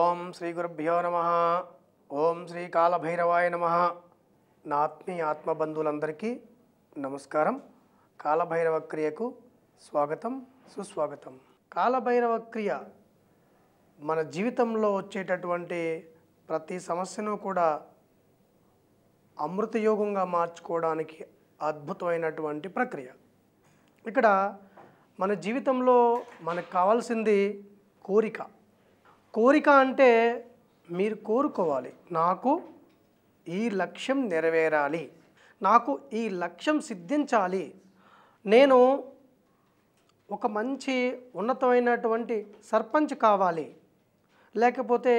ఓం శ్రీ గురుభ్యో నమః. ఓం శ్రీ కాలభైరవాయ నమః. నా ఆత్మీయ ఆత్మబంధువులందరికీ నమస్కారం. కాలభైరవ క్రియకు స్వాగతం, సుస్వాగతం. కాలభైరవ క్రియ మన జీవితంలో వచ్చేటటువంటి ప్రతి సమస్యను కూడా అమృతయోగంగా మార్చుకోవడానికి అద్భుతమైనటువంటి ప్రక్రియ. ఇక్కడ మన జీవితంలో మనకు కావాల్సింది కోరిక. కోరిక అంటే మీరు కోరుకోవాలి, నాకు ఈ లక్ష్యం నెరవేరాలి, నాకు ఈ లక్ష్యం సిద్ధించాలి, నేను ఒక మంచి ఉన్నతమైనటువంటి సర్పంచ్ కావాలి, లేకపోతే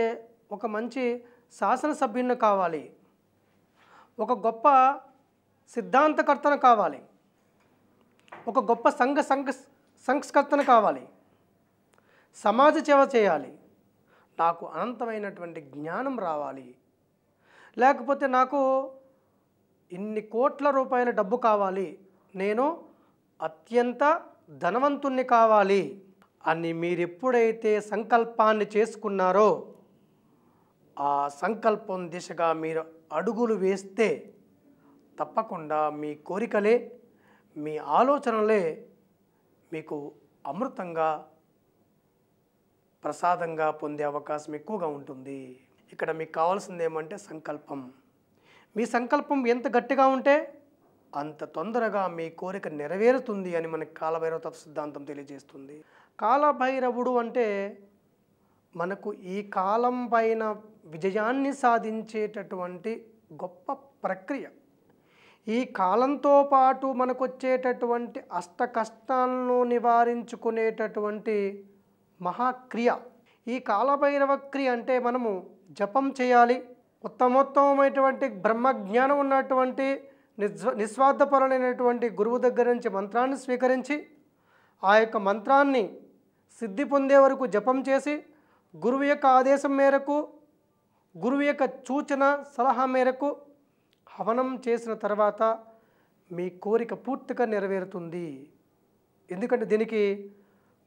ఒక మంచి శాసనసభ్యుని కావాలి, ఒక గొప్ప సిద్ధాంతకర్తను కావాలి, ఒక గొప్ప సంస్కర్తను కావాలి, సమాజ సేవ చేయాలి, నాకు అనంతమైనటువంటి జ్ఞానం రావాలి, లేకపోతే నాకు ఇన్ని కోట్ల రూపాయల డబ్బు కావాలి, నేను అత్యంత ధనవంతుణ్ణి కావాలి అని మీరు ఎప్పుడైతే సంకల్పాన్ని చేసుకున్నారో ఆ సంకల్పం దిశగా మీరు అడుగులు వేస్తే తప్పకుండా మీ కోరికలే, మీ ఆలోచనలే మీకు అమృతంగా ప్రసాదంగా పొందే అవకాశం ఎక్కువగా ఉంటుంది. ఇక్కడ మీకు కావాల్సింది ఏమంటే సంకల్పం. మీ సంకల్పం ఎంత గట్టిగా ఉంటే అంత తొందరగా మీ కోరిక నెరవేరుతుంది అని మనకి కాలభైరవ తత్వ సిద్ధాంతం తెలియజేస్తుంది. కాలభైరవుడు అంటే మనకు ఈ కాలం పైన విజయాన్ని సాధించేటటువంటి గొప్ప ప్రక్రియ. ఈ కాలంతో పాటు మనకు వచ్చేటటువంటి అష్ట కష్టాలను నివారించుకునేటటువంటి మహాక్రియ. ఈ కాలభైరవ క్రియ అంటే మనము జపం చేయాలి, ఉత్తమోత్తమైనటువంటి బ్రహ్మజ్ఞానం ఉన్నటువంటి నిస్వార్థపరులైనటువంటి గురువు దగ్గర నుంచి మంత్రాన్ని స్వీకరించి ఆ యొక్క మంత్రాన్ని సిద్ధి పొందే వరకు జపం చేసి గురువు యొక్క ఆదేశం మేరకు, గురువు యొక్క సూచన సలహా మేరకు హవనం చేసిన తర్వాత మీ కోరిక పూర్తిగా నెరవేరుతుంది. ఎందుకంటే దీనికి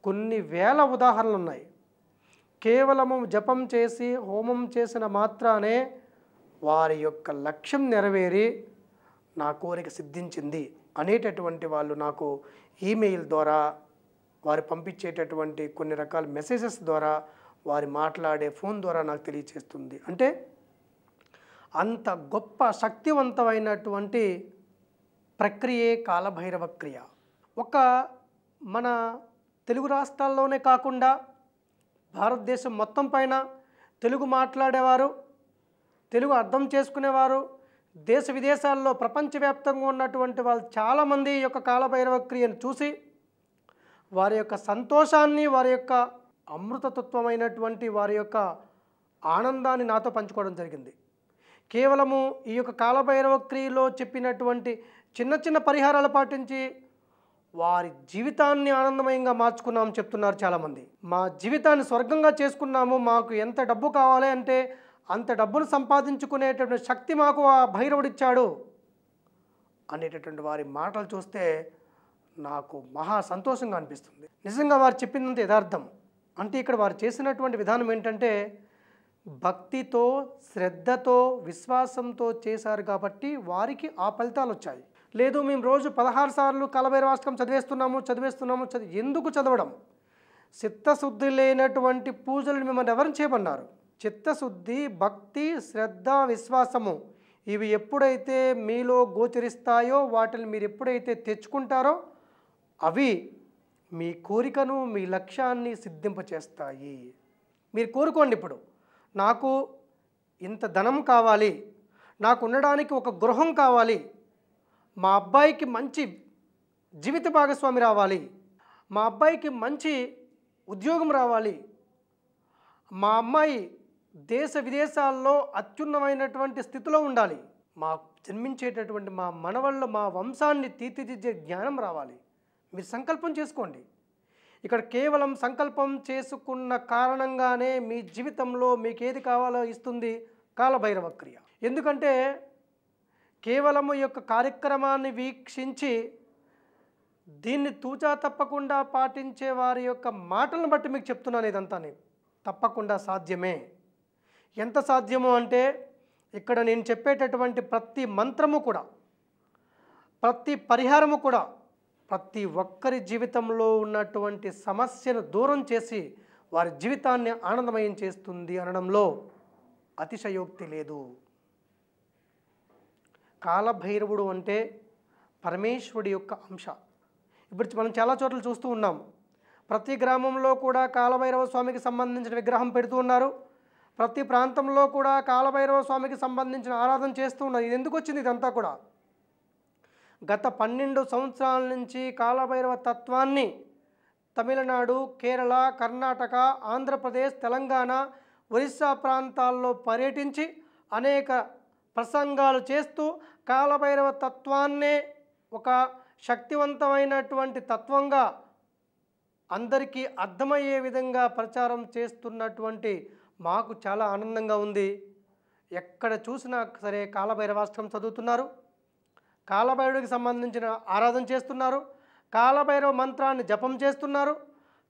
కొన్ని వేల ఉదాహరణలు ఉన్నాయి. కేవలము జపం చేసి హోమం చేసిన మాత్రానే వారి యొక్క లక్ష్యం నెరవేరి నా కోరిక సిద్ధించింది అనేటటువంటి వాళ్ళు నాకు ఈమెయిల్ ద్వారా, వారు పంపించేటటువంటి కొన్ని రకాల మెసేజెస్ ద్వారా, వారి మాట్లాడే ఫోన్ ద్వారా నాకు తెలియచేస్తుంది. అంటే అంత గొప్ప శక్తివంతమైనటువంటి ప్రక్రియే కాలభైరవ క్రియ. ఒక మన తెలుగు రాష్ట్రాల్లోనే కాకుండా భారతదేశం మొత్తం పైన తెలుగు మాట్లాడేవారు, తెలుగు అర్థం చేసుకునేవారు, దేశ విదేశాల్లో ప్రపంచవ్యాప్తంగా ఉన్నటువంటి వాళ్ళు చాలామంది ఈ యొక్క కాలభైరవ క్రియను చూసి వారి యొక్క సంతోషాన్ని, వారి యొక్క అమృతతత్వమైనటువంటి వారి యొక్క ఆనందాన్ని నాతో పంచుకోవడం జరిగింది. కేవలము ఈ యొక్క కాలభైరవ క్రియలో చెప్పినటువంటి చిన్న చిన్న పరిహారాలు పాటించి వారి జీవితాన్ని ఆనందమయంగా మార్చుకున్నాము చెప్తున్నారు చాలామంది. మా జీవితాన్ని స్వర్గంగా చేసుకున్నాము, మాకు ఎంత డబ్బు కావాలి అంటే అంత డబ్బును సంపాదించుకునేటటువంటి శక్తి మాకు ఆ భైరవుడిచ్చాడు అనేటటువంటి వారి మాటలు చూస్తే నాకు మహా సంతోషంగా అనిపిస్తుంది. నిజంగా వారు చెప్పినంత యథార్థం. అంటే ఇక్కడ వారు చేసినటువంటి విధానం ఏంటంటే భక్తితో, శ్రద్ధతో, విశ్వాసంతో చేశారు కాబట్టి వారికి ఆ ఫలితాలు వచ్చాయి. లేదు మేము రోజు 16 సార్లు కాలభైరవాష్టకం చదివేస్తున్నాము ఎందుకు చదవడం? చిత్తశుద్ధి లేనటువంటి పూజలు మిమ్మల్ని ఎవరు చేయమన్నారు? చిత్తశుద్ధి, భక్తి, శ్రద్ధ, విశ్వాసము ఇవి ఎప్పుడైతే మీలో గోచరిస్తాయో వాటిని మీరు ఎప్పుడైతే తెచ్చుకుంటారో అవి మీ కోరికను మీ లక్ష్యాన్ని సిద్ధింపచేస్తాయి. మీరు కోరుకోండి, ఇప్పుడు నాకు ఇంత ధనం కావాలి, నాకు ఉండడానికి ఒక గృహం కావాలి, మా అబ్బాయికి మంచి జీవిత భాగస్వామి రావాలి, మా అబ్బాయికి మంచి ఉద్యోగం రావాలి, మా అమ్మాయి దేశ విదేశాల్లో అత్యున్నతమైనటువంటి స్థితిలో ఉండాలి, మా జన్మించేటటువంటి మా మనవళ్ళు మా వంశాన్ని తీర్చిదిద్దే జ్ఞానం రావాలి. మీరు సంకల్పం చేసుకోండి. ఇక్కడ కేవలం సంకల్పం చేసుకున్న కారణంగానే మీ జీవితంలో మీకు ఏది కావాలో ఇస్తుంది కాలభైరవ క్రియ. ఎందుకంటే కేవలం ఈ యొక్క కార్యక్రమాన్ని వీక్షించి దీన్ని తూచా తప్పకుండా పాటించే వారి యొక్క మాటలను బట్టి మీకు చెప్తున్నాను. ఇదంతా నేను తప్పకుండా సాధ్యమే. ఎంత సాధ్యమో అంటే ఇక్కడ నేను చెప్పేటటువంటి ప్రతి మంత్రము కూడా, ప్రతి పరిహారము కూడా ప్రతి ఒక్కరి జీవితంలో ఉన్నటువంటి సమస్యను దూరం చేసి వారి జీవితాన్ని ఆనందమయం చేస్తుంది అనడంలో అతిశయోక్తి లేదు. కాలభైరవుడు అంటే పరమేశ్వరుడి యొక్క అంశ. ఇప్పుడు మనం చాలా చోట్ల చూస్తూ ఉన్నాం. ప్రతి గ్రామంలో కూడా కాలభైరవ స్వామికి సంబంధించిన విగ్రహం పెడుతూ ఉన్నారు. ప్రతి ప్రాంతంలో కూడా కాలభైరవ స్వామికి సంబంధించిన ఆరాధన చేస్తూ ఉన్నారు. ఇది ఎందుకు వచ్చింది? ఇదంతా కూడా గత 12 సంవత్సరాల నుంచి కాలభైరవ తత్వాన్ని తమిళనాడు, కేరళ, కర్ణాటక, ఆంధ్రప్రదేశ్, తెలంగాణ, ఒరిస్సా ప్రాంతాల్లో పర్యటించి అనేక ప్రసంగాలు చేస్తూ కాలభైరవ తత్వాన్నే ఒక శక్తివంతమైనటువంటి తత్వంగా అందరికీ అర్థమయ్యే విధంగా ప్రచారం చేస్తున్నటువంటి మాకు చాలా ఆనందంగా ఉంది. ఎక్కడ చూసినా సరే కాలభైరవాష్టకం చదువుతున్నారు, కాలభైరవుడికి సంబంధించిన ఆరాధన చేస్తున్నారు, కాలభైరవ మంత్రాన్ని జపం చేస్తున్నారు,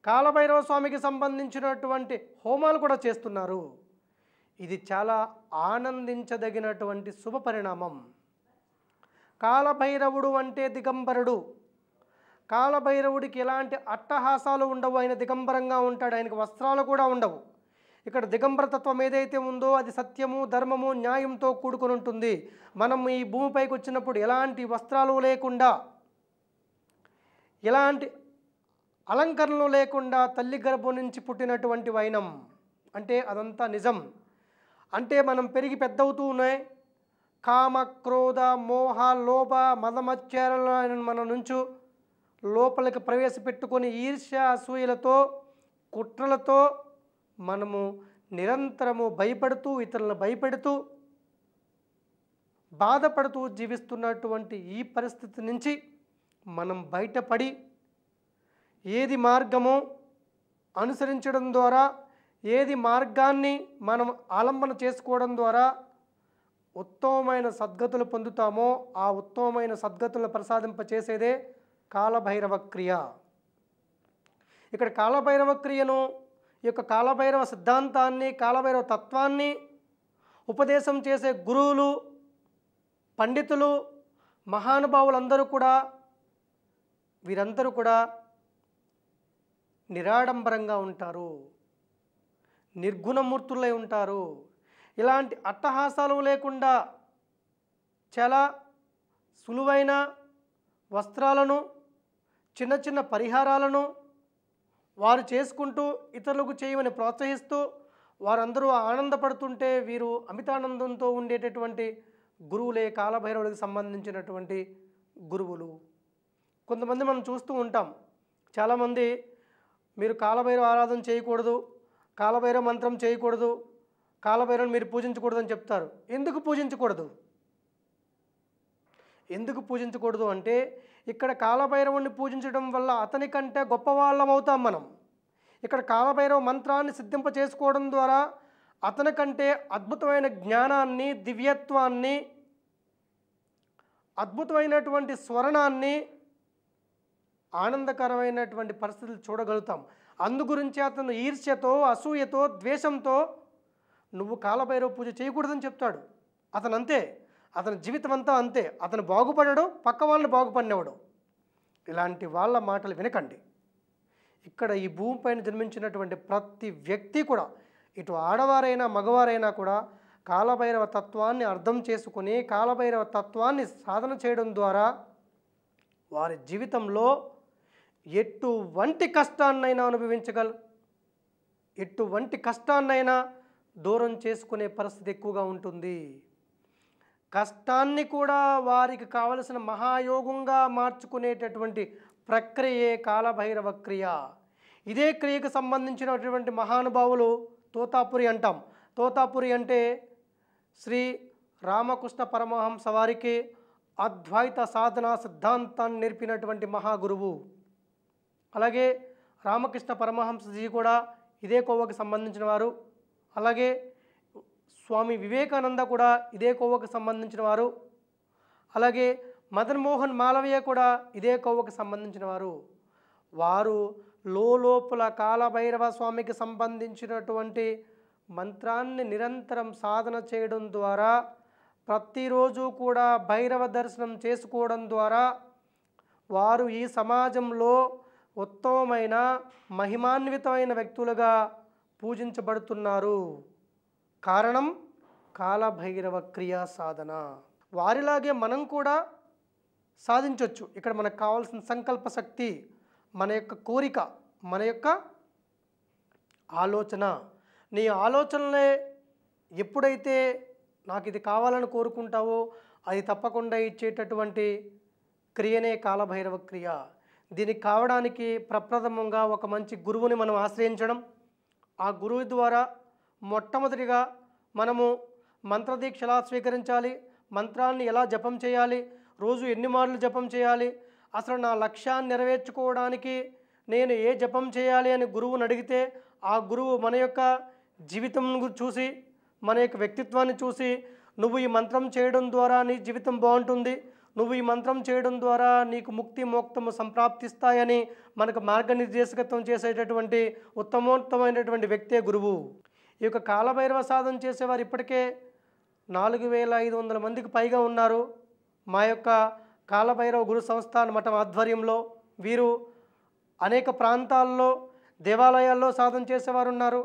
కాలభైరవ స్వామికి సంబంధించినటువంటి హోమాలు కూడా చేస్తున్నారు. ఇది చాలా ఆనందించదగినటువంటి శుభ పరిణామం. కాలభైరవుడు అంటే దిగంబరుడు. కాలభైరవుడికి ఎలాంటి అట్టహాసాలు ఉండవు. ఆయన దిగంబరంగా ఉంటాడు. ఆయనకు వస్త్రాలు కూడా ఉండవు. ఇక్కడ దిగంబరతత్వం ఏదైతే ఉందో అది సత్యము, ధర్మము, న్యాయంతో కూడుకొని ఉంటుంది. మనం ఈ భూమిపైకి వచ్చినప్పుడు ఎలాంటి వస్త్రాలు లేకుండా, ఎలాంటి అలంకరణలు లేకుండా తల్లి గర్భం నుంచి పుట్టినటువంటి వైనం అంటే అదంతా నిజం. అంటే మనం పెరిగి పెద్దవుతూ ఉన్నాయి. కామ, క్రోధ, మోహ, లోభ, మదమత్సరాలను మన నుంచి లోపలికి ప్రవేశపెట్టుకొని ఈర్ష్య, అసూయలతో, కుట్రలతో మనము నిరంతరము భయపడుతూ, ఇతరులను భయపెడుతూ, బాధపడుతూ జీవిస్తున్నటువంటి ఈ పరిస్థితి నుంచి మనం బయటపడి ఏది మార్గమో అనుసరించడం ద్వారా, ఏది మార్గాన్ని మనం ఆలంబన చేసుకోవడం ద్వారా ఉత్తమమైన సద్గతులు పొందుతామో ఆ ఉత్తమమైన సద్గతులను ప్రసాదింపచేసేదే కాలభైరవ క్రియ. ఇక్కడ కాలభైరవ క్రియను, ఈ యొక్క కాలభైరవ సిద్ధాంతాన్ని, కాలభైరవ తత్వాన్ని ఉపదేశం చేసే గురువులు, పండితులు, మహానుభావులందరూ కూడా, వీరందరూ కూడా నిరాడంబరంగా ఉంటారు, నిర్గుణమూర్తులై ఉంటారు. ఇలాంటి అట్టహాసాలు లేకుండా చాలా సులువైన వస్త్రాలను, చిన్న చిన్న పరిహారాలను వారు చేసుకుంటూ ఇతరులకు చేయమని ప్రోత్సహిస్తూ వారందరూ ఆనందపడుతుంటే వీరు అమితానందంతో ఉండేటటువంటి గురువులే కాలభైరవుడికి సంబంధించినటువంటి గురువులు. కొంతమంది మనం చూస్తూ ఉంటాం. చాలామంది మీరు కాలభైరవ ఆరాధన చేయకూడదు, కాలభైరవ మంత్రం చేయకూడదు, కాలభైరవుని మీరు పూజించకూడదు అని చెప్తారు. ఎందుకు పూజించకూడదు? ఎందుకు పూజించకూడదు అంటే ఇక్కడ కాలభైరవుని పూజించడం వల్ల అతని కంటే గొప్పవాళ్ళం అవుతాం మనం. ఇక్కడ కాలభైరవ మంత్రాన్ని సిద్ధింప చేసుకోవడం ద్వారా అతని కంటే అద్భుతమైన జ్ఞానాన్ని, దివ్యత్వాన్ని, అద్భుతమైనటువంటి స్వరణాన్ని, ఆనందకరమైనటువంటి పరిస్థితులు చూడగలుగుతాం. అందుగురించి అతను ఈర్ష్యతో, అసూయతో, ద్వేషంతో నువ్వు కాలభైరవ పూజ చేయకూడదని చెప్తాడు. అతను అంతే, అతని జీవితం అంతా అంతే. అతను బాగుపడడు, పక్క వాళ్ళని బాగుపడినవాడు. ఇలాంటి వాళ్ళ మాటలు వినకండి. ఇక్కడ ఈ భూమిపైన జన్మించినటువంటి ప్రతి వ్యక్తి కూడా, ఇటు ఆడవారైనా మగవారైనా కూడా కాలభైరవ తత్వాన్ని అర్థం చేసుకుని కాలభైరవ తత్వాన్ని సాధన చేయడం ద్వారా వారి జీవితంలో ఎటువంటి కష్టాన్నైనా ఎటువంటి కష్టాన్నైనా దూరం చేసుకునే పరిస్థితి ఎక్కువగా ఉంటుంది. కష్టాన్ని కూడా వారికి కావలసిన మహాయోగంగా మార్చుకునేటటువంటి ప్రక్రియే కాలభైరవ క్రియ. ఇదే క్రియకు సంబంధించినటువంటి మహానుభావులు తోతాపురి అంటాం. తోతాపురి అంటే శ్రీ రామకృష్ణ పరమహంస వారికి అద్వైత సాధన సిద్ధాంతాన్ని నేర్పినటువంటి మహాగురువు. అలాగే రామకృష్ణ పరమహంసజీ కూడా ఇదే కోవకు సంబంధించిన వారు. అలాగే స్వామి వివేకానంద కూడా ఇదే కోవకు సంబంధించిన వారు. అలాగే మదన్ మోహన్ మాలవీయ కూడా ఇదే కోవకు సంబంధించిన వారు. వారు లోపల కాలభైరవ స్వామికి సంబంధించినటువంటి మంత్రాన్ని నిరంతరం సాధన చేయడం ద్వారా, ప్రతిరోజు కూడా భైరవ దర్శనం చేసుకోవడం ద్వారా వారు ఈ సమాజంలో ఉత్తమమైన మహిమాన్వితమైన వ్యక్తులుగా పూజించబడుతున్నారు. కారణం కాలభైరవ క్రియా సాధన. వారిలాగే మనం కూడా సాధించవచ్చు. ఇక్కడ మనకు కావాల్సిన సంకల్ప శక్తి, మన యొక్క కోరిక, మన యొక్క ఆలోచన. నీ ఆలోచనలే ఎప్పుడైతే నాకు ఇది కావాలని కోరుకుంటావో అది తప్పకుండా ఇచ్చేటటువంటి క్రియనే కాలభైరవ క్రియ. దీనికి కావడానికి ప్రప్రథమంగా ఒక మంచి గురువుని మనం ఆశ్రయించడం. ఆ గురువు ద్వారా మొట్టమొదటిగా మనము మంత్రదీక్ష ఎలా స్వీకరించాలి, మంత్రాన్ని ఎలా జపం చేయాలి, రోజు ఎన్ని మార్లు జపం చేయాలి, అసలు నా లక్ష్యాన్ని నెరవేర్చుకోవడానికి నేను ఏ జపం చేయాలి అని గురువుని అడిగితే ఆ గురువు మన యొక్క జీవితం చూసి, మన యొక్క వ్యక్తిత్వాన్ని చూసి, నువ్వు ఈ మంత్రం చేయడం ద్వారా నీ జీవితం బాగుంటుంది, నువ్వు ఈ మంత్రం చేయడం ద్వారా నీకు ముక్తి మోక్షము సంప్రాప్తిస్తాయని మనకు మార్గనిర్దేశకత్వం చేసేటటువంటి ఉత్తమోత్తమైనటువంటి వ్యక్తే గురువు. ఈ యొక్క కాలభైరవ సాధన చేసేవారు ఇప్పటికే 4500 మందికి పైగా ఉన్నారు. మా యొక్క కాలభైరవ గురు సంస్థాన మఠం ఆధ్వర్యంలో వీరు అనేక ప్రాంతాల్లో దేవాలయాల్లో సాధన చేసేవారు ఉన్నారు,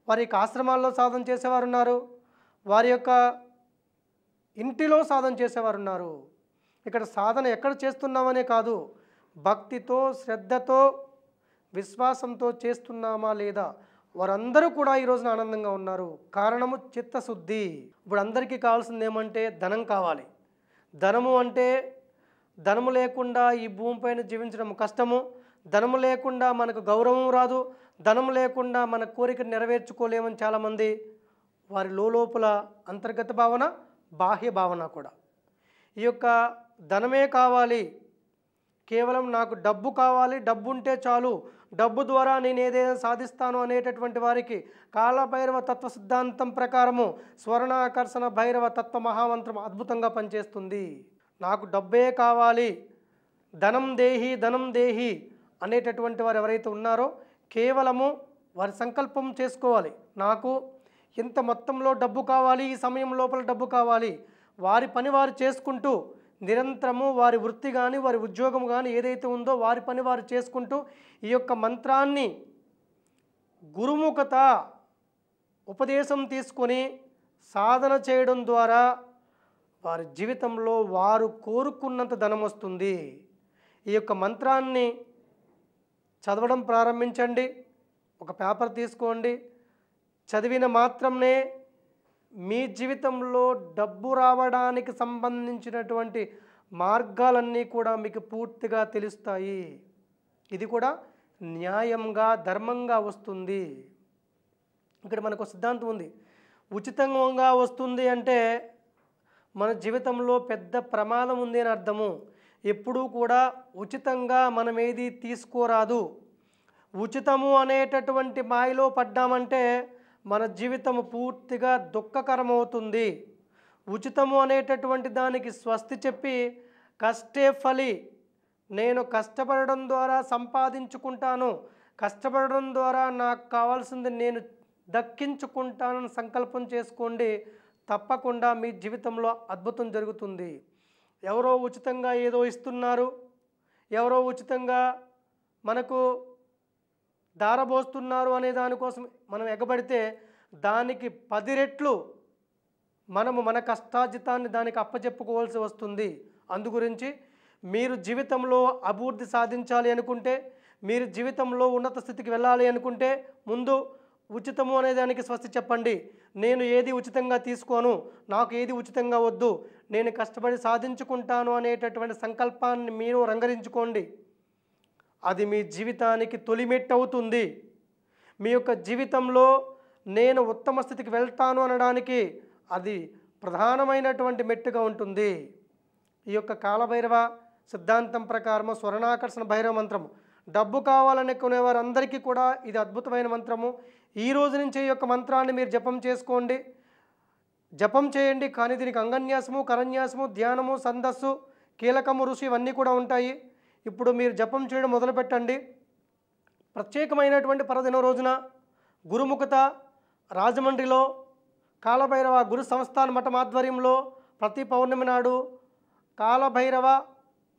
వారి యొక్క ఆశ్రమాల్లో సాధన చేసేవారు ఉన్నారు, వారి యొక్క ఇంటిలో సాధన చేసేవారు ఉన్నారు. ఇక్కడ సాధన ఎక్కడ చేస్తున్నామనే కాదు, భక్తితో శ్రద్ధతో విశ్వాసంతో చేస్తున్నామా లేదా, వారందరూ కూడా ఈరోజున ఆనందంగా ఉన్నారు. కారణము చిత్తశుద్ధి. ఇప్పుడు అందరికీ కావాల్సింది ఏమంటే ధనం కావాలి. ధనము అంటే ధనము లేకుండా ఈ భూమిపైన జీవించడం కష్టము, ధనము లేకుండా మనకు గౌరవం రాదు, ధనము లేకుండా మన కోరికను నెరవేర్చుకోలేమని చాలామంది వారి లోపల అంతర్గత భావన, బాహ్య భావన కూడా. ఈ యొక్క ధనమే కావాలి, కేవలం నాకు డబ్బు కావాలి, డబ్బు ఉంటే చాలు, డబ్బు ద్వారా నేను ఏదైనా సాధిస్తాను అనేటటువంటి వారికి కాలభైరవ తత్వ సిద్ధాంతం ప్రకారము స్వర్ణాకర్షణ భైరవ తత్వ మహామంత్రం అద్భుతంగా పనిచేస్తుంది. నాకు డబ్బే కావాలి, ధనం దేహి ధనం దేహి అనేటటువంటి వారు ఎవరైతే ఉన్నారో కేవలము వారి సంకల్పం చేసుకోవాలి, నాకు ఇంత మొత్తంలో డబ్బు కావాలి, ఈ సమయం లోపల డబ్బు కావాలి. వారి పని వారు చేసుకుంటూ నిరంతరము వారి వృత్తి కానీ వారి ఉద్యోగం కానీ ఏదైతే ఉందో వారి పని వారు చేసుకుంటూ ఈ యొక్క మంత్రాన్ని గురుముఖత ఉపదేశం తీసుకొని సాధన చేయడం ద్వారా వారి జీవితంలో వారు కోరుకున్నంత ధనం వస్తుంది. ఈ యొక్క మంత్రాన్ని చదవడం ప్రారంభించండి. ఒక పేపర్ తీసుకోండి, చదివిన మాత్రమే మీ జీవితంలో డబ్బు రావడానికి సంబంధించినటువంటి మార్గాలన్నీ కూడా మీకు పూర్తిగా తెలుస్తాయి. ఇది కూడా న్యాయంగా ధర్మంగా వస్తుంది. ఇక్కడ మనకు సిద్ధాంతం ఉంది, ఉచితంగా వస్తుంది అంటే మన జీవితంలో పెద్ద ప్రమాదం ఉంది అని అర్థము. ఎప్పుడూ కూడా ఉచితంగా మనం ఏది తీసుకోరాదు. ఉచితము అనేటటువంటి మాయలో పడ్డామంటే మన జీవితము పూర్తిగా దుఃఖకరమవుతుంది. ఉచితము అనేటటువంటి దానికి స్వస్తి చెప్పి కష్టే ఫలి, నేను కష్టపడడం ద్వారా సంపాదించుకుంటాను, కష్టపడడం ద్వారా నాకు కావాల్సింది నేను దక్కించుకుంటానని సంకల్పం చేసుకోండి. తప్పకుండా మీ జీవితంలో అద్భుతం జరుగుతుంది. ఎవరో ఉచితంగా ఏదో ఇస్తున్నారు, ఎవరో ఉచితంగా మనకు దారబోస్తున్నారు అనే దానికోసం మనం ఎగబడితే దానికి 10 రెట్లు మనము మన కష్టార్జితాన్ని దానికి అప్పచెప్పుకోవాల్సి వస్తుంది. అందుగురించి మీరు జీవితంలో అభివృద్ధి సాధించాలి అనుకుంటే, మీరు జీవితంలో ఉన్నత స్థితికి వెళ్ళాలి అనుకుంటే ముందు ఉచితము అనే దానికి స్వస్తి చెప్పండి. నేను ఏది ఉచితంగా తీసుకోను, నాకు ఏది ఉచితంగా వద్దు, నేను కష్టపడి సాధించుకుంటాను అనేటటువంటి సంకల్పాన్ని మీరు రంగరించుకోండి. అది మీ జీవితానికి తొలిమెట్టు అవుతుంది. మీ యొక్క జీవితంలో నేను ఉత్తమ స్థితికి వెళ్తాను అనడానికి అది ప్రధానమైనటువంటి మెట్టుగా ఉంటుంది. ఈ యొక్క కాలభైరవ సిద్ధాంతం ప్రకారము స్వర్ణాకర్షణ భైరవ మంత్రము డబ్బు కావాలనుకునే వారందరికీ కూడా ఇది అద్భుతమైన మంత్రము. ఈ రోజు నుంచే ఈ యొక్క మంత్రాన్ని మీరు జపం చేసుకోండి, జపం చేయండి. కానీ దీనికి అంగన్యాసము, కరన్యాసము, ధ్యానము, ఛందస్సు, కీలకము, ఋషి ఇవన్నీ కూడా ఉంటాయి. ఇప్పుడు మీరు జపం చేయడం మొదలుపెట్టండి. ప్రత్యేకమైనటువంటి పర్వదినం రోజున గురుముఖత రాజమండ్రిలో కాలభైరవ గురు సంస్థాన మఠం ఆధ్వర్యంలో ప్రతి పౌర్ణమి నాడు కాలభైరవ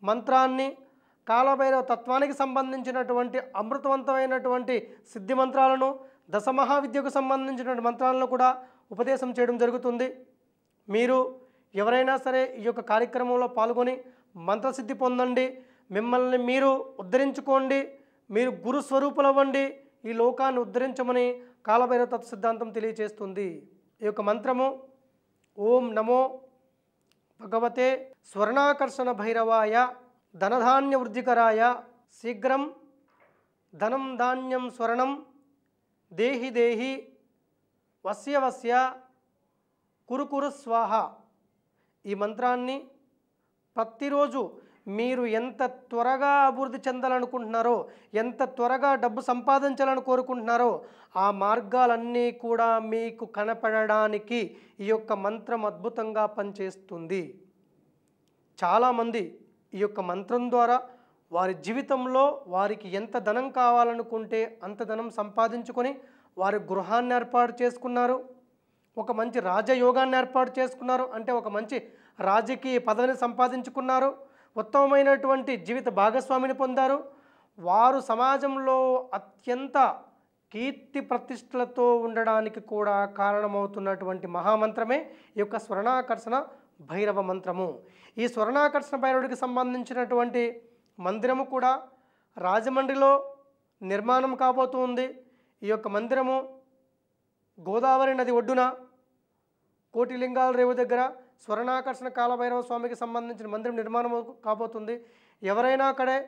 మంత్రాన్ని, కాలభైరవ తత్వానికి సంబంధించినటువంటి అమృతవంతమైనటువంటి సిద్ధి మంత్రాలను, దశమహావిద్యకు సంబంధించినటువంటి మంత్రాలను కూడా ఉపదేశం చేయడం జరుగుతుంది. మీరు ఎవరైనా సరే ఈ యొక్క కార్యక్రమంలో పాల్గొని మంత్రసిద్ధి పొందండి, మిమ్మల్ని మీరు ఉద్ధరించుకోండి, మీరు గురు స్వరూపులవ్వండి, ఈ లోకాన్ని ఉద్ధరించమని కాలభైరవ తత్వ సిద్ధాంతం తెలియజేస్తుంది. ఈ యొక్క మంత్రము ఓం నమో భగవతే స్వర్ణాకర్షణ భైరవాయ ధనధాన్య వృద్ధికరాయ శీఘ్రం ధనం ధాన్యం స్వర్ణం దేహి దేహి వస్య వస్య కురు కురు స్వాహ. ఈ మంత్రాన్ని ప్రతిరోజు మీరు ఎంత త్వరగా అభివృద్ధి చెందాలనుకుంటున్నారో, ఎంత త్వరగా డబ్బు సంపాదించాలని కోరుకుంటున్నారో ఆ మార్గాలన్నీ కూడా మీకు కనపడడానికి ఈ యొక్క మంత్రం అద్భుతంగా పనిచేస్తుంది. చాలామంది ఈ యొక్క మంత్రం ద్వారా వారి జీవితంలో వారికి ఎంత ధనం కావాలనుకుంటే అంత ధనం సంపాదించుకొని వారి గృహాన్ని ఏర్పాటు చేసుకున్నారు, ఒక మంచి రాజయోగాన్ని ఏర్పాటు చేసుకున్నారు, అంటే ఒక మంచి రాజకీయ పదవిని సంపాదించుకున్నారు, ఉత్తమమైనటువంటి జీవిత భాగస్వామిని పొందారు. వారు సమాజంలో అత్యంత కీర్తి ప్రతిష్టలతో ఉండడానికి కూడా కారణమవుతున్నటువంటి మహామంత్రమే ఈ యొక్క స్వర్ణాకర్షణ భైరవ మంత్రము. ఈ స్వర్ణాకర్షణ భైరవుడికి సంబంధించినటువంటి మందిరము కూడా రాజమండ్రిలో నిర్మాణం కాబోతుంది. ఈ యొక్క మందిరము గోదావరి నది ఒడ్డున కోటిలింగాల రేవు దగ్గర స్వర్ణాకర్షణ కాలభైరవ స్వామికి సంబంధించిన మందిరం నిర్మాణం కాబోతుంది. ఎవరైనా అక్కడే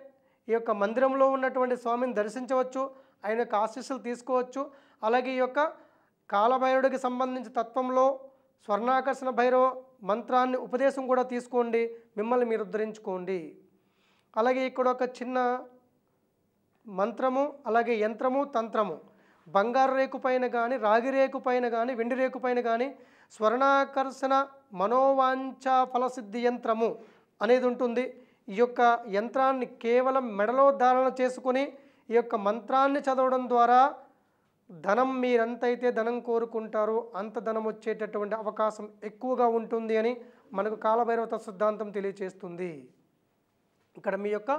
ఈ యొక్క మందిరంలో ఉన్నటువంటి స్వామిని దర్శించవచ్చు, ఆయన యొక్క ఆశీస్సులు తీసుకోవచ్చు. అలాగే ఈ యొక్క కాలభైరవుడికి సంబంధించిన తత్వంలో స్వర్ణాకర్షణ భైరవ మంత్రాన్ని ఉపదేశం కూడా తీసుకోండి, మిమ్మల్ని మీరు ఉద్ధరించుకోండి. అలాగే ఇక్కడ ఒక చిన్న మంత్రము, అలాగే యంత్రము, తంత్రము, బంగారు రేకు పైన కానీ, రాగి రేకు పైన కానీ, వెండి రేకు పైన కానీ స్వర్ణాకర్షణ మనోవాంఛ ఫలసిద్ధి యంత్రము అనేది ఉంటుంది. ఈ యొక్క యంత్రాన్ని కేవలం మెడలో ధారణ చేసుకొని ఈ యొక్క మంత్రాన్ని చదవడం ద్వారా ధనం మీరెంతైతే ధనం కోరుకుంటారో అంత ధనం వచ్చేటటువంటి అవకాశం ఎక్కువగా ఉంటుంది అని మనకు కాలభైరవ సిద్ధాంతం తెలియజేస్తుంది. ఇక్కడ మీ యొక్క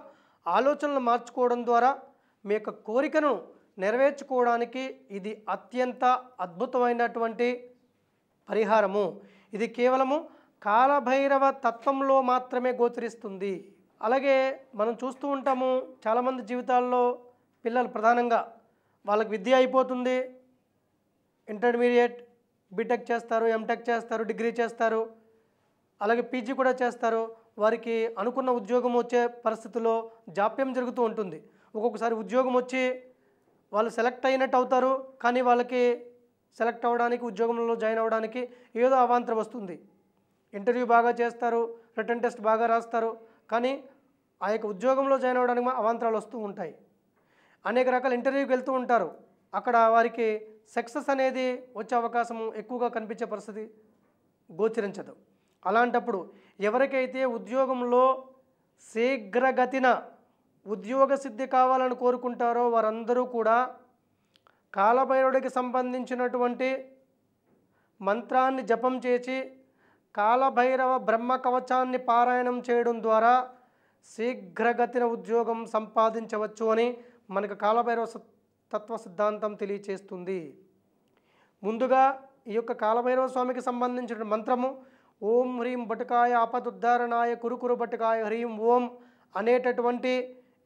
ఆలోచనలు మార్చుకోవడం ద్వారా మీ యొక్క కోరికను నెరవేర్చుకోవడానికి ఇది అత్యంత అద్భుతమైనటువంటి పరిహారము. ఇది కేవలము కాలభైరవ తత్వంలో మాత్రమే గోచరిస్తుంది. అలాగే మనం చూస్తూ ఉంటాము చాలామంది జీవితాల్లో పిల్లలు ప్రధానంగా వాళ్ళకి విద్య అయిపోతుంది, ఇంటర్మీడియట్, బీటెక్ చేస్తారు, ఎంటెక్ చేస్తారు, డిగ్రీ చేస్తారు, అలాగే పీజీ కూడా చేస్తారు. వారికి అనుకున్న ఉద్యోగం వచ్చే పరిస్థితుల్లో జాప్యం జరుగుతూ ఉంటుంది. ఒక్కొక్కసారి ఉద్యోగం వచ్చి వాళ్ళు సెలెక్ట్ అయినట్టు అవుతారు, కానీ వాళ్ళకి సెలెక్ట్ అవ్వడానికి, ఉద్యోగంలో జాయిన్ అవ్వడానికి ఏదో అవాంతరం వస్తుంది. ఇంటర్వ్యూ బాగా చేస్తారు, రిటర్న్ టెస్ట్ బాగా రాస్తారు, కానీ ఆ యొక్క ఉద్యోగంలో జాయిన్ అవ్వడానికి అవాంతరాలు వస్తూ ఉంటాయి. అనేక రకాల ఇంటర్వ్యూకి వెళ్తూ ఉంటారు, అక్కడ వారికి సక్సెస్ అనేది వచ్చే అవకాశం ఎక్కువగా కనిపించే పరిస్థితి గోచరించదు. అలాంటప్పుడు ఎవరికైతే ఉద్యోగంలో శీఘ్రగతిన ఉద్యోగ సిద్ధి కావాలని కోరుకుంటారో వారందరూ కూడా కాలభైరవుడికి సంబంధించినటువంటి మంత్రాన్ని జపం చేసి కాలభైరవ బ్రహ్మ కవచాన్ని పారాయణం చేయడం ద్వారా శీఘ్రగతిన ఉద్యోగం సంపాదించవచ్చు అని మనకు కాలభైరవ తత్వ సిద్ధాంతం తెలియచేస్తుంది. ముందుగా ఈ యొక్క కాలభైరవ స్వామికి సంబంధించిన మంత్రము ఓం హ్రీం బటుకాయ ఆపదుద్ధారణాయ కురుకురు బటుకాయ హ్రీం ఓం అనేటటువంటి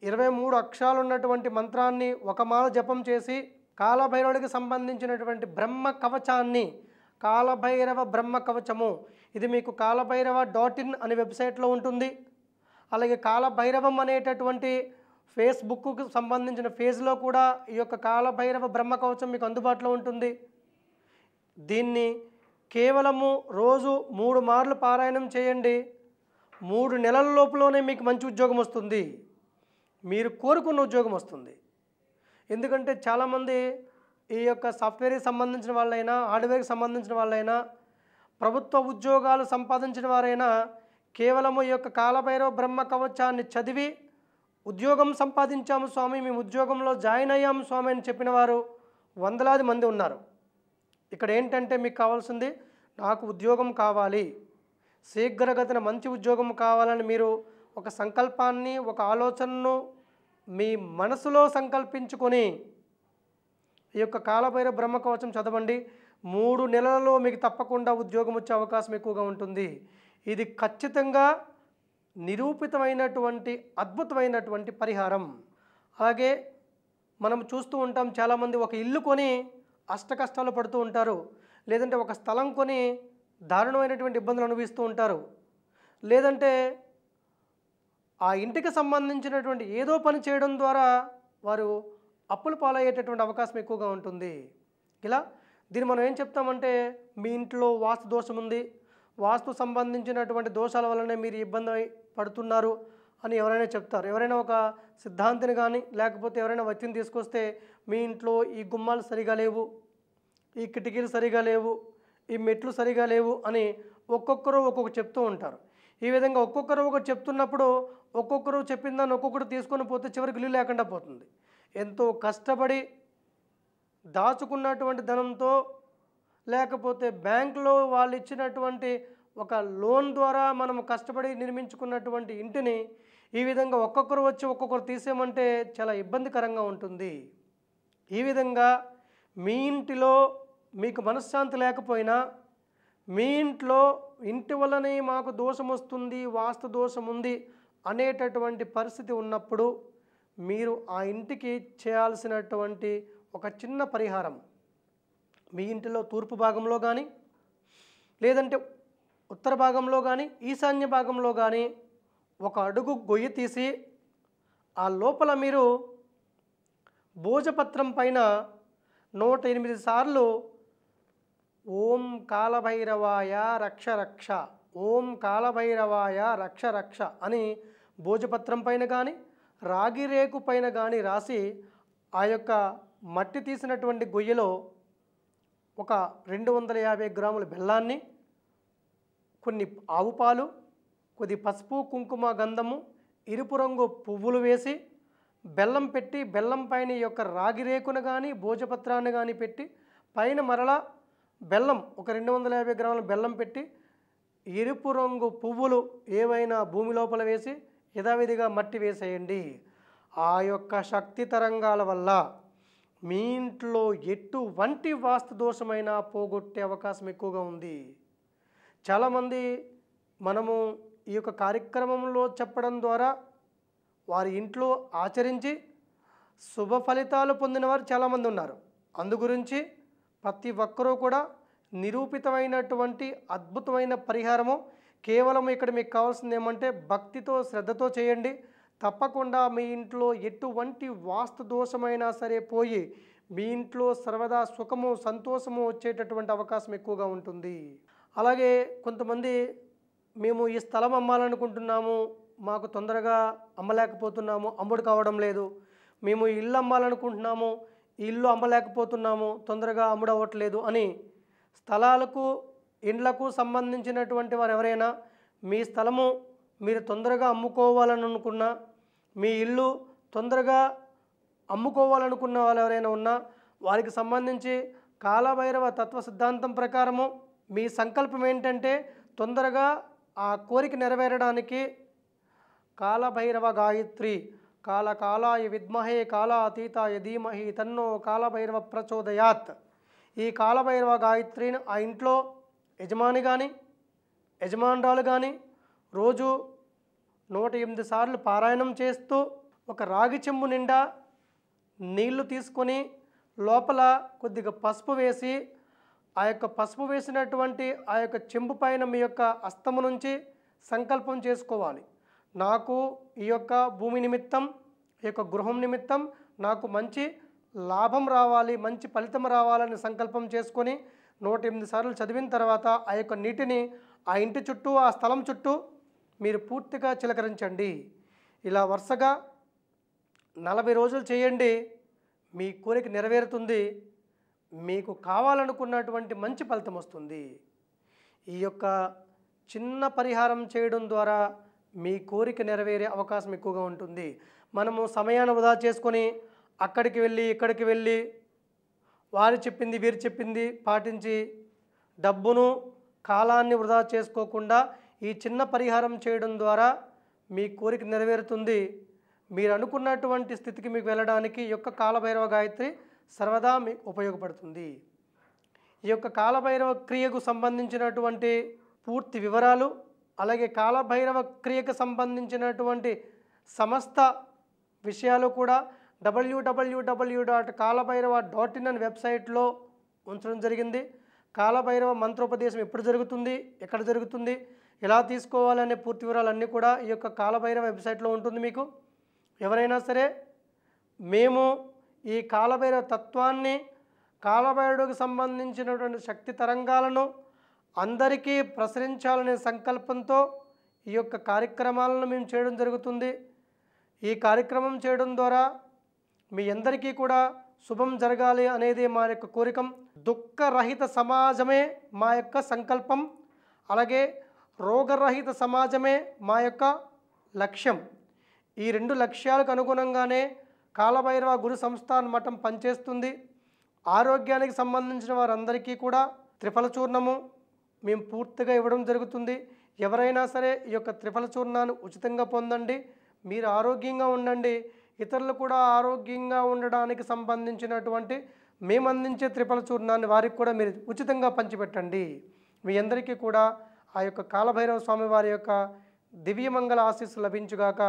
23 అక్షరాలు ఉన్నటువంటి మంత్రాన్ని ఒక మాల జపం చేసి కాలభైరవుడికి సంబంధించినటువంటి బ్రహ్మ కవచాన్ని కాలభైరవ బ్రహ్మ కవచము ఇది మీకు కాలభైరవ.in అనే వెబ్సైట్లో ఉంటుంది. అలాగే కాలభైరవం అనేటటువంటి ఫేస్బుక్కు సంబంధించిన పేజ్లో కూడా ఈ యొక్క కాలభైరవ బ్రహ్మ కవచం మీకు అందుబాటులో ఉంటుంది. దీన్ని కేవలము రోజు 3 మార్లు పారాయణం చేయండి. 3 నెలల లోపులోనే మీకు మంచి ఉద్యోగం వస్తుంది. మీరు కోరుకున్న ఉద్యోగం వస్తుంది. ఎందుకంటే చాలామంది ఈ యొక్క సాఫ్ట్వేర్కి సంబంధించిన వాళ్ళైనా హార్డ్వేర్కి సంబంధించిన వాళ్ళైనా ప్రభుత్వ ఉద్యోగాలు సంపాదించిన వారైనా కేవలము ఈ యొక్క కాలభైరవ బ్రహ్మ కవచాన్ని చదివి ఉద్యోగం సంపాదించాము స్వామి, మేము ఉద్యోగంలో జాయిన్ అయ్యాము స్వామి అని చెప్పిన వారు వందలాది మంది ఉన్నారు. ఇక్కడ ఏంటంటే మీకు కావాల్సింది నాకు ఉద్యోగం కావాలి, శీఘ్రగతిన మంచి ఉద్యోగం కావాలని మీరు ఒక సంకల్పాన్ని ఒక ఆలోచనను మీ మనసులో సంకల్పించుకొని ఈ యొక్క కాలభైరవ బ్రహ్మ కవచం చదవండి. 3 నెలలలో మీకు తప్పకుండా ఉద్యోగం వచ్చే అవకాశం ఎక్కువగా ఉంటుంది. ఇది ఖచ్చితంగా నిరూపితమైనటువంటి అద్భుతమైనటువంటి పరిహారం. అలాగే మనం చూస్తూ ఉంటాం చాలామంది ఒక ఇల్లు కొని అష్టకష్టాలు పడుతూ ఉంటారు, లేదంటే ఒక స్థలం కొని దారుణమైనటువంటి ఇబ్బందులు అనుభవిస్తూ ఉంటారు, లేదంటే ఆ ఇంటికి సంబంధించినటువంటి ఏదో పని చేయడం ద్వారా వారు అప్పులు పాలయ్యేటటువంటి అవకాశం ఎక్కువగా ఉంటుంది. ఇలా దీన్ని మనం ఏం చెప్తామంటే మీ ఇంట్లో వాస్తు దోషం ఉంది, వాస్తు సంబంధించినటువంటి దోషాల వల్లనే మీరు ఇబ్బంది పడుతున్నారు అని ఎవరైనా చెప్తారు. ఎవరైనా ఒక సిద్ధాంతిని కానీ లేకపోతే ఎవరైనా వ్యక్తిని తీసుకొస్తే మీ ఇంట్లో ఈ గుమ్మాలు సరిగా లేవు, ఈ కిటికీలు సరిగా లేవు, ఈ మెట్లు సరిగా లేవు అని ఒక్కొక్కరు ఒక్కొక్కరు చెప్తూ ఉంటారు. ఈ విధంగా ఒక్కొక్కరు ఒకటి చెప్తున్నప్పుడు ఒక్కొక్కరు చెప్పిన దాన్ని ఒక్కొక్కరు తీసుకొని పోతే చివరికి ఇల్లు లేకుండా పోతుంది. ఎంతో కష్టపడి దాచుకున్నటువంటి ధనంతో లేకపోతే బ్యాంకులో వాళ్ళు ఇచ్చినటువంటి ఒక లోన్ ద్వారా మనం కష్టపడి నిర్మించుకున్నటువంటి ఇంటిని ఈ విధంగా ఒక్కొక్కరు వచ్చి ఒక్కొక్కరు తీసేయమంటే చాలా ఇబ్బందికరంగా ఉంటుంది. ఈ విధంగా మీ ఇంటిలో మీకు మనశ్శాంతి లేకపోయినా మీ ఇంట్లో ఇంటి వల్లనే మాకు దోషం వస్తుంది, వాస్తు దోషం ఉంది అనేటటువంటి పరిస్థితి ఉన్నప్పుడు మీరు ఆ ఇంటికి చేయాల్సినటువంటి ఒక చిన్న పరిహారం, మీ ఇంటిలో తూర్పు భాగంలో కానీ లేదంటే ఉత్తర భాగంలో కానీ ఈశాన్య భాగంలో కానీ ఒక అడుగు గొయ్యి తీసి ఆ లోపల మీరు భోజపత్రం పైన 108 సార్లు ఓం కాలభైరవాయ రక్ష రక్ష, ఓం కాలభైరవాయ రక్ష రక్ష అని భోజపత్రం పైన కానీ రాగి రేకు పైన కానీ రాసి ఆ యొక్క మట్టి తీసినటువంటి గొయ్యలో ఒక 250 గ్రాముల బెల్లాన్ని, కొన్ని ఆవు పాలు, కొద్ది పసుపు కుంకుమ గంధము, ఎరుపు రంగు పువ్వులు వేసి బెల్లం పెట్టి బెల్లం పైన ఈ యొక్క రాగి రేకును కానీ భోజపత్రాన్ని కానీ పెట్టి పైన మరలా బెల్లం ఒక 250 గ్రాముల బెల్లం పెట్టి ఎరుపు రంగు పువ్వులు ఏవైనా భూమి లోపల వేసి యథావిధిగా మట్టి వేసేయండి. ఆ యొక్క శక్తి తరంగాల వల్ల మీ ఇంట్లో ఎటువంటి వాస్తు దోషమైనా పోగొట్టే అవకాశం ఎక్కువగా ఉంది. చాలామంది మనము ఈ యొక్క కార్యక్రమంలో చెప్పడం ద్వారా వారి ఇంట్లో ఆచరించి శుభ ఫలితాలు పొందిన వారు చాలామంది ఉన్నారు. అందుగురించి ప్రతి ఒక్కరూ కూడా నిరూపితమైనటువంటి అద్భుతమైన పరిహారము కేవలం ఇక్కడ మీకు కావాల్సింది ఏమంటే భక్తితో శ్రద్ధతో చేయండి. తప్పకుండా మీ ఇంట్లో ఎటువంటి వాస్తు దోషమైనా సరే పోయి మీ ఇంట్లో సర్వదా సుఖము సంతోషము వచ్చేటటువంటి అవకాశం ఎక్కువగా ఉంటుంది. అలాగే కొంతమంది మేము ఈ స్థలం అమ్మాలనుకుంటున్నాము, మాకు తొందరగా అమ్మలేకపోతున్నాము, అమ్ముడు కావడం లేదు, మేము ఇల్లు అమ్మాలనుకుంటున్నాము, ఇల్లు అమ్మలేకపోతున్నాము, తొందరగా అమ్ముడు అవ్వట్లేదు అని స్థలాలకు ఇండ్లకు సంబంధించినటువంటి వారు ఎవరైనా మీ స్థలము మీరు తొందరగా అమ్ముకోవాలని అనుకున్నా, మీ ఇల్లు తొందరగా అమ్ముకోవాలనుకున్న వాళ్ళు ఎవరైనా ఉన్నా వారికి సంబంధించి కాలభైరవ తత్వ సిద్ధాంతం ప్రకారము మీ సంకల్పం ఏంటంటే తొందరగా ఆ కోరిక నెరవేరడానికి కాలభైరవ గాయత్రి కాలాయ విద్మహే కాలాతీతాయ ధీమహి తన్నో కాలభైరవ ప్రచోదయాత్ ఈ కాలభైరవ గాయత్రిని ఆ ఇంట్లో యజమాని కానీ యజమానురాలు కానీ రోజు 108 సార్లు పారాయణం చేస్తూ ఒక రాగి చెంబు నిండా నీళ్లు తీసుకొని లోపల కొద్దిగా పసుపు వేసి ఆ యొక్క పసుపు వేసినటువంటి ఆ యొక్క చెంబు పైన మీ యొక్క హస్తము నుంచి సంకల్పం చేసుకోవాలి. నాకు ఈ యొక్క భూమి నిమిత్తం ఈ యొక్క గృహం నిమిత్తం నాకు మంచి లాభం రావాలి, మంచి ఫలితం రావాలని సంకల్పం చేసుకొని 108 సార్లు చదివిన తర్వాత ఆ యొక్క నీటిని ఆ ఇంటి చుట్టూ ఆ స్థలం చుట్టూ మీరు పూర్తిగా చిలకరించండి. ఇలా వరుసగా 40 రోజులు చేయండి. మీ కోరిక నెరవేరుతుంది. మీకు కావాలనుకున్నటువంటి మంచి ఫలితం వస్తుంది. ఈ యొక్క చిన్న పరిహారం చేయడం ద్వారా మీ కోరిక నెరవేరే అవకాశం ఎక్కువగా ఉంటుంది. మనము సమయాన్ని వృధా చేసుకొని అక్కడికి వెళ్ళి ఇక్కడికి వెళ్ళి వారు చెప్పింది వీరు చెప్పింది పాటించి డబ్బును కాలాన్ని వృధా చేసుకోకుండా ఈ చిన్న పరిహారం చేయడం ద్వారా మీ కోరిక నెరవేరుతుంది. మీరు అనుకున్నటువంటి స్థితికి మీకు వెళ్ళడానికి ఈ యొక్క కాలభైరవ గాయత్రి సర్వదా మీకు ఉపయోగపడుతుంది. ఈ యొక్క కాలభైరవ క్రియకు సంబంధించినటువంటి పూర్తి వివరాలు, అలాగే కాలభైరవ క్రియకు సంబంధించినటువంటి సమస్త విషయాలు కూడా www.kalabhairava.in అనే వెబ్సైట్లో ఉంచడం జరిగింది. కాలభైరవ మంత్రోపదేశం ఎప్పుడు జరుగుతుంది, ఎక్కడ జరుగుతుంది, ఎలా తీసుకోవాలనే పూర్తి వివరాలన్నీ కూడా ఈ యొక్క కాలభైరవ వెబ్సైట్లో ఉంటుంది. మీకు ఎవరైనా సరే మేము ఈ కాలభైరవ తత్వాన్ని, కాలభైరవుడికి సంబంధించినటువంటి శక్తి తరంగాలను అందరికీ ప్రసరించాలనే సంకల్పంతో ఈ యొక్క కార్యక్రమాలను మేము చేయడం జరుగుతుంది. ఈ కార్యక్రమం చేయడం ద్వారా మీ అందరికీ కూడా శుభం జరగాలి అనేది మా యొక్క కోరిక. దుఃఖరహిత సమాజమే మా యొక్క సంకల్పం, అలాగే రోగరహిత సమాజమే మా యొక్క లక్ష్యం. ఈ 2 లక్ష్యాలకు అనుగుణంగానే కాలభైరవ గురు సంస్థాన మఠం పనిచేస్తుంది. ఆరోగ్యానికి సంబంధించిన వారందరికీ కూడా త్రిఫల చూర్ణము మేము పూర్తిగా ఇవ్వడం జరుగుతుంది. ఎవరైనా సరే ఈ యొక్క త్రిఫల చూర్ణాన్ని ఉచితంగా పొందండి. మీరు ఆరోగ్యంగా ఉండండి, ఇతరులు కూడా ఆరోగ్యంగా ఉండడానికి సంబంధించినటువంటి మేము అందించే త్రిఫల చూర్ణాన్ని వారికి కూడా మీరు ఉచితంగా పంచిపెట్టండి. మీ అందరికీ కూడా ఆ యొక్క కాలభైరవ స్వామి వారి యొక్క దివ్యమంగళ ఆశీస్సు లభించుగాక.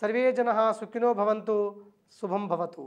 సర్వే జనః సుఖినో భవంతు. శుభం భవతు.